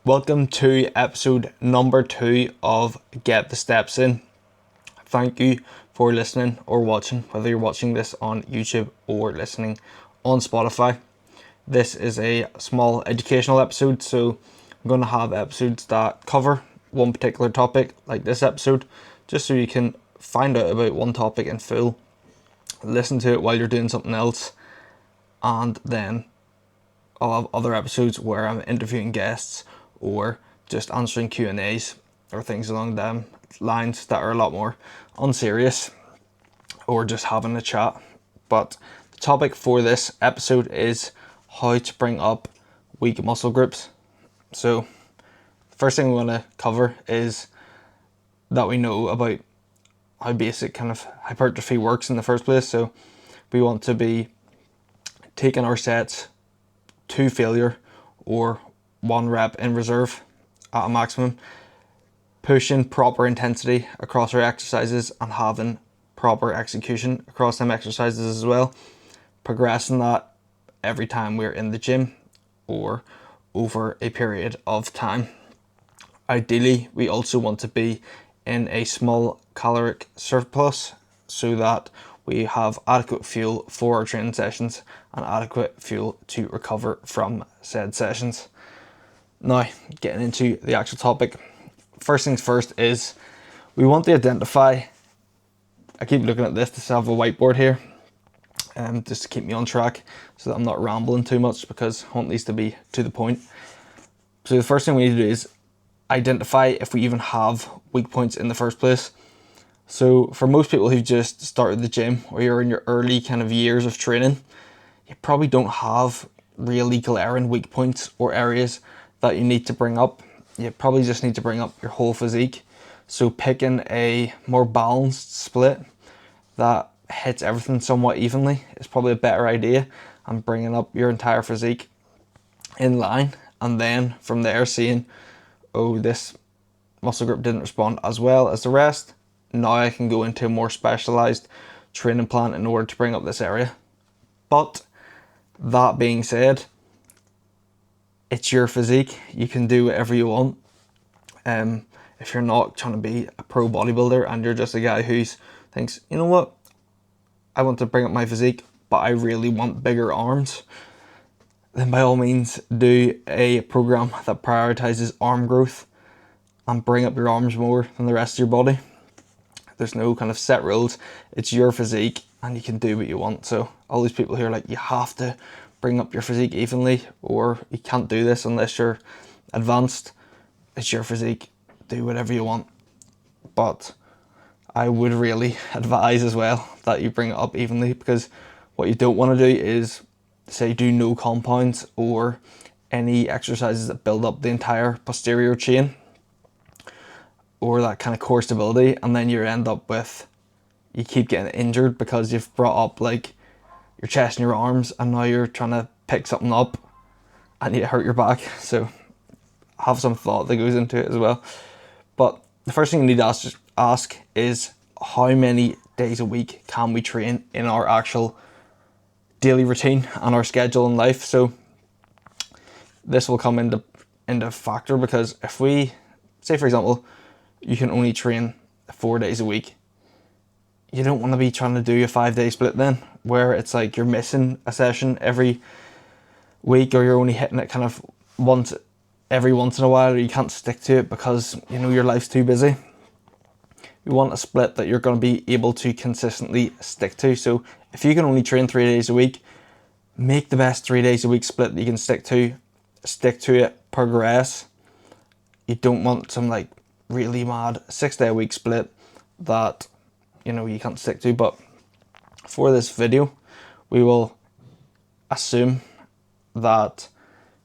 Welcome to episode number 2 of Get the Steps In. Thank you for listening or watching, whether you're watching this on YouTube or listening on Spotify. This is a small educational episode, so I'm going to have episodes that cover one particular topic, like this episode, just so you can find out about one topic in full, listen to it while you're doing something else, and then I'll have other episodes where I'm interviewing guests or just answering Q&As or things along them lines that are a lot more unserious, or just having a chat. But the topic for this episode is how to bring up weak muscle groups. So the first thing we want to cover is that we know about how basic kind of hypertrophy works in the first place. So we want to be taking our sets to failure or 1 rep in reserve at a maximum, pushing proper intensity across our exercises and having proper execution across them exercises as well, progressing that every time we're in the gym or over a period of time. Ideally, we also want to be in a small caloric surplus so that we have adequate fuel for our training sessions and adequate fuel to recover from said sessions. Now, getting into the actual topic, first things first is we want to identify, I keep looking at this to have a whiteboard here, just to keep me on track so that I'm not rambling too much, because I want these to be to the point. So the first thing we need to do is identify if we even have weak points in the first place. So for most people who've just started the gym, or you're in your early kind of years of training, you probably don't have really glaring weak points or areas that you need to bring up. You probably just need to bring up your whole physique. So picking a more balanced split that hits everything somewhat evenly is probably a better idea, and bringing up your entire physique in line, and then from there seeing, oh, this muscle group didn't respond as well as the rest. Now I can go into a more specialized training plan in order to bring up this area. But that being said, it's your physique. You can do whatever you want. If you're not trying to be a pro bodybuilder and you're just a guy who thinks, you know what, I want to bring up my physique, but I really want bigger arms, then by all means do a program that prioritizes arm growth and bring up your arms more than the rest of your body. There's no kind of set rules. It's your physique and you can do what you want. So all these people who are like, you have to bring up your physique evenly, or you can't do this unless you're advanced, it's your physique. Do whatever you want. But I would really advise as well that you bring it up evenly, because what you don't want to do is, say, do no compounds or any exercises that build up the entire posterior chain or that kind of core stability, and then you end up with, you keep getting injured because you've brought up like your chest and your arms, and now you're trying to pick something up and you hurt your back. So have some thought that goes into it as well. But the first thing you need to ask is, how many days a week can we train in our actual daily routine and our schedule in life? So this will come into factor, because if we say, for example, you can only train 4 days a week, you don't want to be trying to do a 5-day split then, where it's like you're missing a session every week, or you're only hitting it kind of every once in a while, or you can't stick to it because you know your life's too busy. You want a split that you're going to be able to consistently stick to. So if you can only train 3 days a week, make the best 3 days a week split that you can stick to it, progress. You don't want some like really mad 6-day a week split that you know you can't stick to. But for this video, we will assume that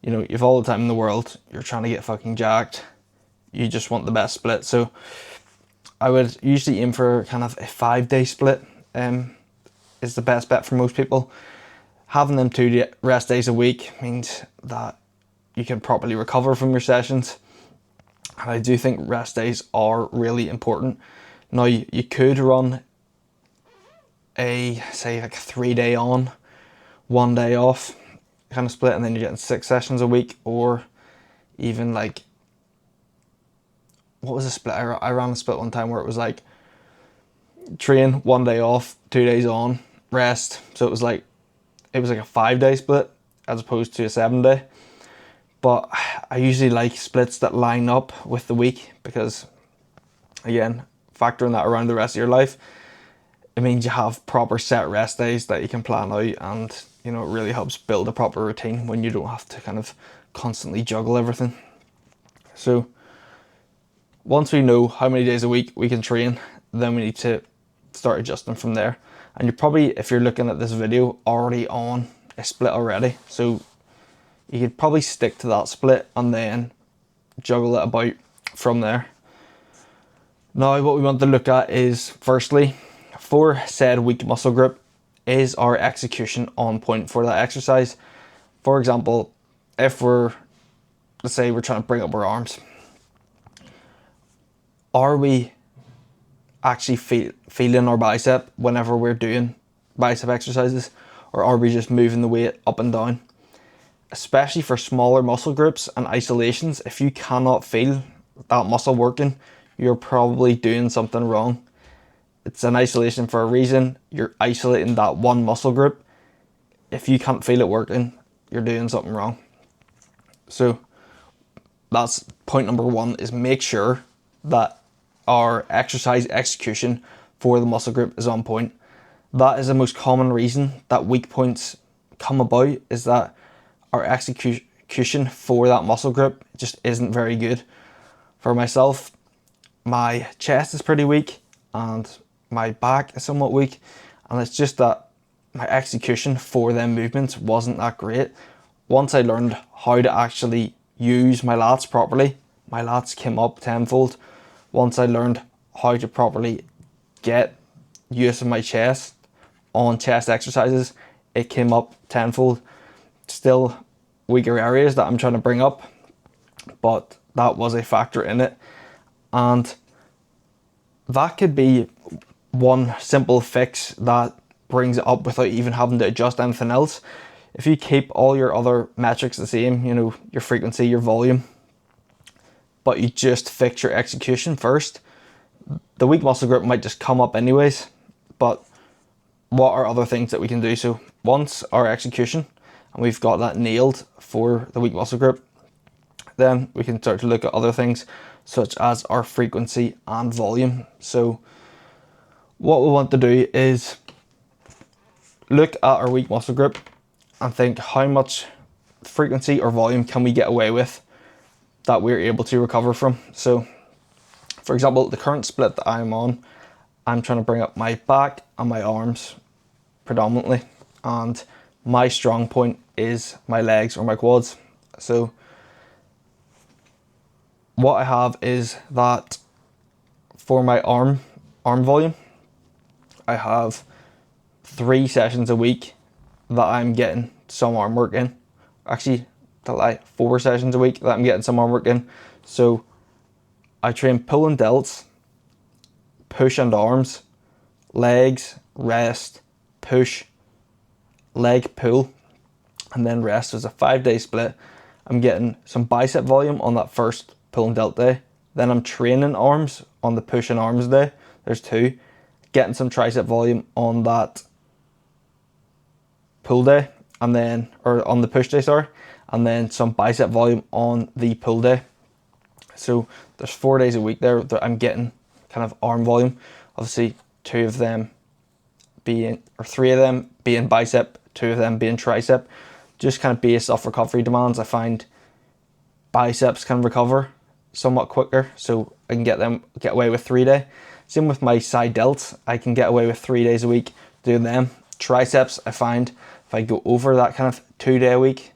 you know you've all the time in the world, you're trying to get fucking jacked, you just want the best split. So I would usually aim for kind of a 5-day split, is the best bet for most people. Having them 2 rest days a week means that you can properly recover from your sessions, and I do think rest days are really important. Now you could run a, say, like 3-day on, 1 day off kind of split, and then you're getting 6 sessions a week, or even like what was a split? I ran a split one time where it was like train 1 day off, 2 days on, rest. So it was like a 5-day split as opposed to a 7-day. But I usually like splits that line up with the week because, again, factoring that around the rest of your life, it means you have proper set rest days that you can plan out, and you know, it really helps build a proper routine when you don't have to kind of constantly juggle everything. So once we know how many days a week we can train, then we need to start adjusting from there. And you're probably, if you're looking at this video, already on a split already. So you could probably stick to that split and then juggle it about from there. Now what we want to look at is, firstly, for said weak muscle group, is our execution on point for that exercise? For example, if let's say we're trying to bring up our arms, are we actually feeling our bicep whenever we're doing bicep exercises, or are we just moving the weight up and down? Especially for smaller muscle groups and isolations, if you cannot feel that muscle working, you're probably doing something wrong. It's an isolation for a reason. You're isolating that one muscle group. If you can't feel it working, you're doing something wrong. So that's point number one, is make sure that our exercise execution for the muscle group is on point. That is the most common reason that weak points come about, is that our execution for that muscle group just isn't very good. For myself, my chest is pretty weak and my back is somewhat weak, and it's just that my execution for them movements wasn't that great. Once I learned how to actually use my lats properly, my lats came up tenfold. Once I learned how to properly get use of my chest on chest exercises, it came up tenfold. Still weaker areas that I'm trying to bring up, but that was a factor in it. And that could be one simple fix that brings it up without even having to adjust anything else. If you keep all your other metrics the same, you know, your frequency, your volume, but you just fix your execution first, the weak muscle group might just come up anyways. But what are other things that we can do? So once our execution, and we've got that nailed for the weak muscle group, then we can start to look at other things such as our frequency and volume. So what we want to do is look at our weak muscle group and think, how much frequency or volume can we get away with that we're able to recover from? So for example, the current split that I'm on, I'm trying to bring up my back and my arms predominantly, and my strong point is my legs or my quads. So what I have is that for my arm volume, I have 3 sessions a week that I'm getting some arm work in. Actually, 4 sessions a week that I'm getting some arm work in. So I train pull and delts, push and arms, legs, rest, push, leg pull, and then rest. So it's a 5-day split. I'm getting some bicep volume on that first pull and delt day. Then I'm training arms on the push and arms day. There's 2. Getting some tricep volume on that pull day, and then, or on the push day, sorry, and then some bicep volume on the pull day. So there's 4 days a week there that I'm getting kind of arm volume. Obviously 2 of them being, or 3 of them being bicep, 2 of them being tricep. Just kind of based off recovery demands, I find biceps can recover somewhat quicker, so I can get away with 3-day. Same with my side delts, I can get away with 3 days a week doing them. Triceps, I find if I go over that kind of 2-day a week,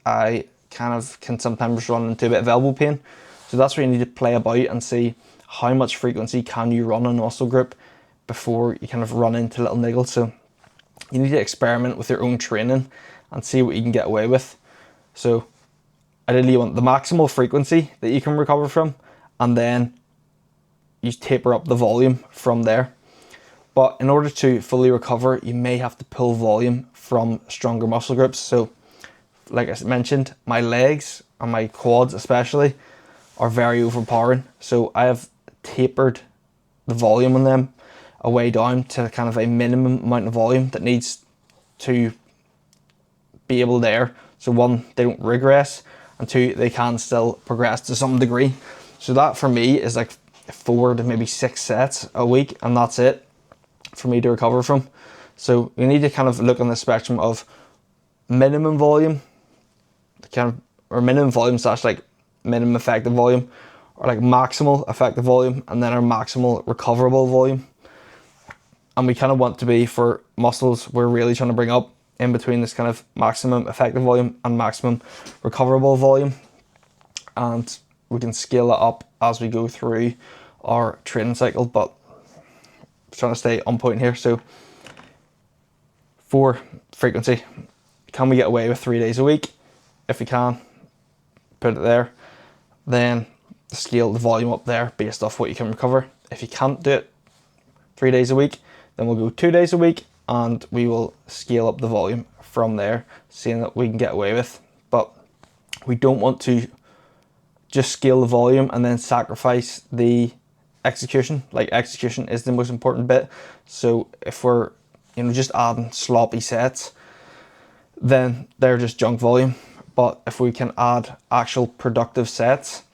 I kind of can sometimes run into a bit of elbow pain. So that's where you need to play about and see how much frequency can you run on a muscle group before you kind of run into little niggles. So you need to experiment with your own training and see what you can get away with. So ideally you want the maximal frequency that you can recover from, and then you taper up the volume from there. But in order to fully recover, you may have to pull volume from stronger muscle groups. So like I mentioned, my legs and my quads especially, are very overpowering. So I have tapered the volume on them away down to kind of a minimum amount of volume that needs to be able there. So one, they don't regress, and two, they can still progress to some degree. So that for me is like 4 to maybe 6 sets a week, and that's it for me to recover from. So you need to kind of look on the spectrum of minimum volume, or minimum volume slash like minimum effective volume, or like maximal effective volume, and then our maximal recoverable volume. And we kind of want to be, for muscles we're really trying to bring up, in between this kind of maximum effective volume and maximum recoverable volume. And we can scale it up as we go through our training cycle, but I'm trying to stay on point here. So for frequency, can we get away with 3 days a week? If we can, put it there. Then scale the volume up there based off what you can recover. If you can't do it 3 days a week, then we'll go 2 days a week, and we will scale up the volume from there, seeing that we can get away with. But we don't want to just scale the volume and then sacrifice the execution. Like, execution is the most important bit. So if we're just adding sloppy sets, then they're just junk volume. But if we can add actual productive sets,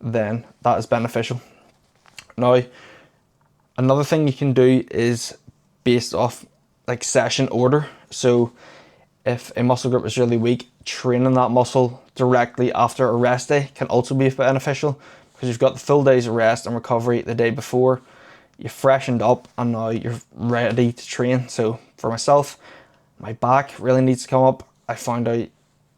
then that is beneficial. Now, another thing you can do is based off like session order. So if a muscle group is really weak, training that muscle directly after a rest day can also be beneficial, because you've got the full days of rest and recovery the day before, you've freshened up, and now you're ready to train. So for myself, my back really needs to come up. I found out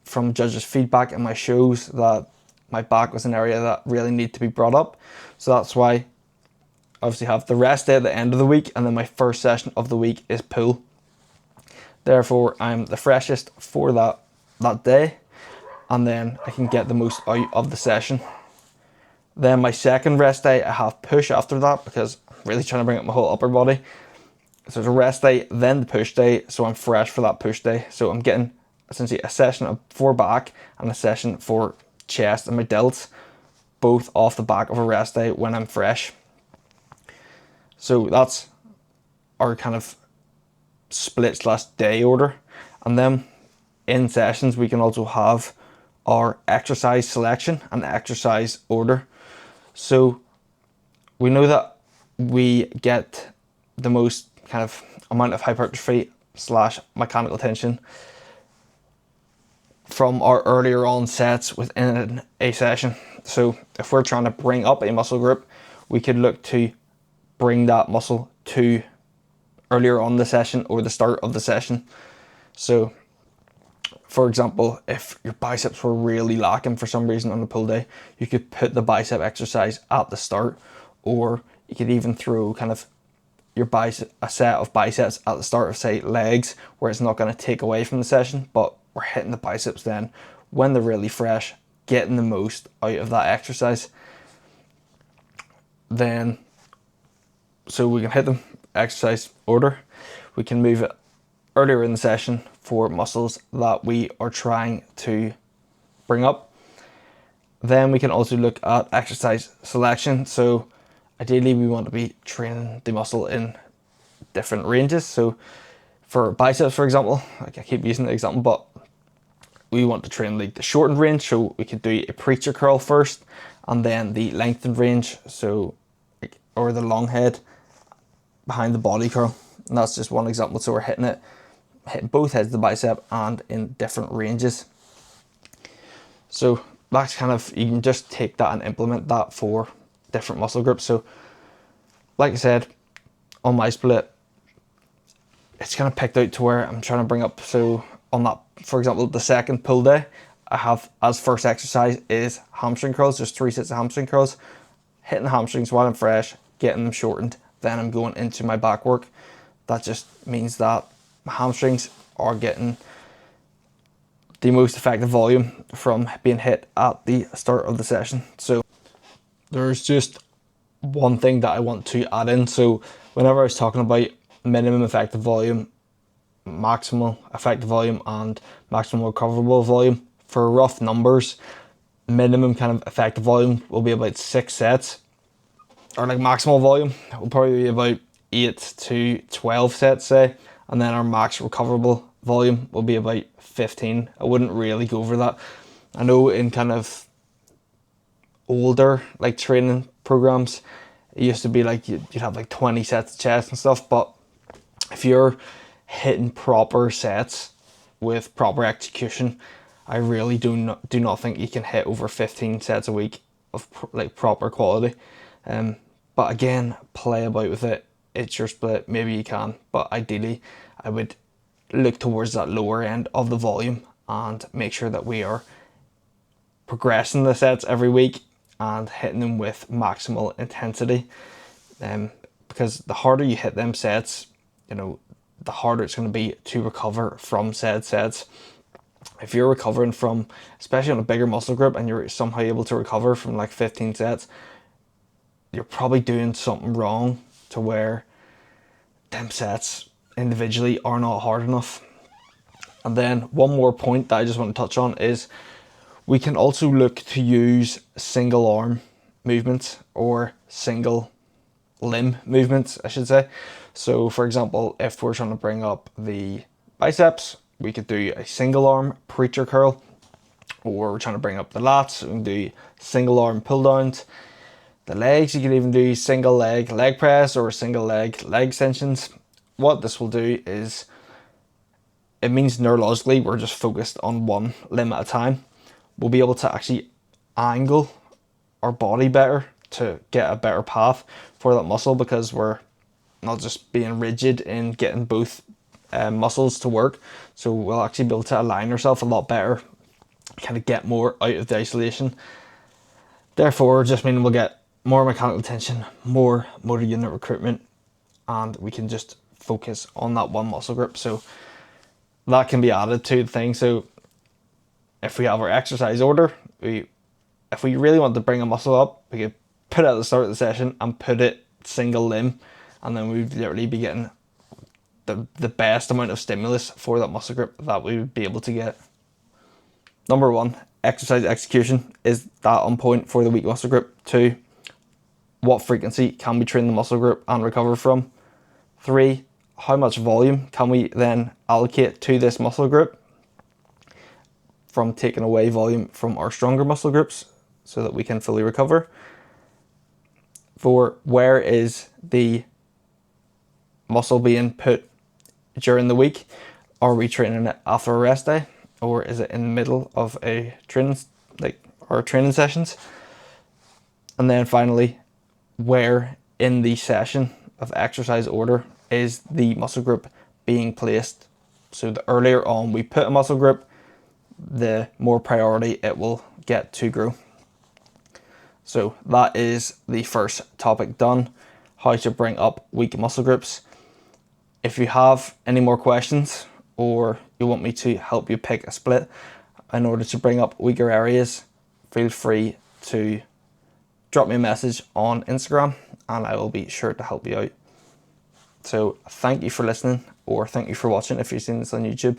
from judges' feedback in my shows that my back was an area that really needed to be brought up. So that's why I obviously have the rest day at the end of the week, and then my first session of the week is pull. Therefore, I'm the freshest for that day, and then I can get the most out of the session. Then my second rest day, I have push after that, because I'm really trying to bring up my whole upper body. So it's a rest day, then the push day, so I'm fresh for that push day. So I'm getting essentially a session for back and a session for chest and my delts, both off the back of a rest day when I'm fresh. So that's our kind of split slash day order. And then in sessions, we can also have our exercise selection and exercise order. So we know that we get the most kind of amount of hypertrophy slash mechanical tension from our earlier on sets within a session. So if we're trying to bring up a muscle group, we could look to bring that muscle to earlier on the session or the start of the session. So for example, if your biceps were really lacking for some reason on the pull day, you could put the bicep exercise at the start, or you could even throw kind of your bicep, a set of biceps at the start of, say, legs, where it's not going to take away from the session, but we're hitting the biceps then when they're really fresh, getting the most out of that exercise. Then, so we can hit them exercise order. We can move it earlier in the session for muscles that we are trying to bring up. Then we can also look at exercise selection. So ideally we want to be training the muscle in different ranges. So for biceps, for example, like I keep using the example, but we want to train like the shortened range. So we could do a preacher curl first, and then the lengthened range, so or the long head behind the body curl. And that's just one example. So we're hitting both heads of the bicep and in different ranges. So that's kind of, you can just take that and implement that for different muscle groups. So like I said, on my split, it's kind of picked out to where I'm trying to bring up. So on that, for example, the second pull day, I have as first exercise is hamstring curls. There's 3 sets of hamstring curls, hitting the hamstrings while I'm fresh, getting them shortened. Then I'm going into my back work. That just means that my hamstrings are getting the most effective volume from being hit at the start of the session. So there's just one thing that I want to add in. So whenever I was talking about minimum effective volume, maximal effective volume, and maximal recoverable volume, for rough numbers, minimum kind of effective volume will be about 6 sets, or like maximal volume will probably be about 8 to 12 sets, say, and then our max recoverable volume will be about 15. I wouldn't really go over that. I know in kind of older like training programs, it used to be like you'd have like 20 sets of chest and stuff, but if you're hitting proper sets with proper execution, I really do not think you can hit over 15 sets a week of like proper quality. But again, play about with it. It's your split. Maybe you can, but ideally, I would look towards that lower end of the volume and make sure that we are progressing the sets every week and hitting them with maximal intensity. Because the harder you hit them sets, the harder it's going to be to recover from said sets. If you're recovering from, especially on a bigger muscle group, and you're somehow able to recover from like 15 sets, you're probably doing something wrong to where them sets individually are not hard enough. And then one more point that I just want to touch on is we can also look to use single arm movements or single limb movements, I should say. So for example, if we're trying to bring up the biceps, we could do a single arm preacher curl, or we're trying to bring up the lats, we can do single arm pull downs. The legs, you can even do single leg press or single leg extensions. What this will do is, it means neurologically we're just focused on one limb at a time. We'll be able to actually angle our body better to get a better path for that muscle, because we're not just being rigid in getting both muscles to work. So we'll actually be able to align ourselves a lot better, kind of get more out of the isolation. Therefore, just meaning we'll get more mechanical tension, more motor unit recruitment, and we can just focus on that one muscle group. So that can be added to the thing. So if we have our exercise order, if we really want to bring a muscle up, we could put it at the start of the session and put it single limb, and then we'd literally be getting the best amount of stimulus for that muscle group that we would be able to get. Number 1, exercise execution. Is that on point for the weak muscle group? 2, what frequency can we train the muscle group and recover from? 3, how much volume can we then allocate to this muscle group from taking away volume from our stronger muscle groups so that we can fully recover? 4, where is the muscle being put during the week? Are we training it after a rest day, or is it in the middle of a training, like our training sessions? And then finally, where in the session of exercise order is the muscle group being placed? So the earlier on we put a muscle group, the more priority it will get to grow. So that is the first topic done, how to bring up weak muscle groups. If you have any more questions, or you want me to help you pick a split in order to bring up weaker areas, feel free to drop me a message on Instagram and I will be sure to help you out. So thank you for listening, or thank you for watching if you're seeing this on YouTube.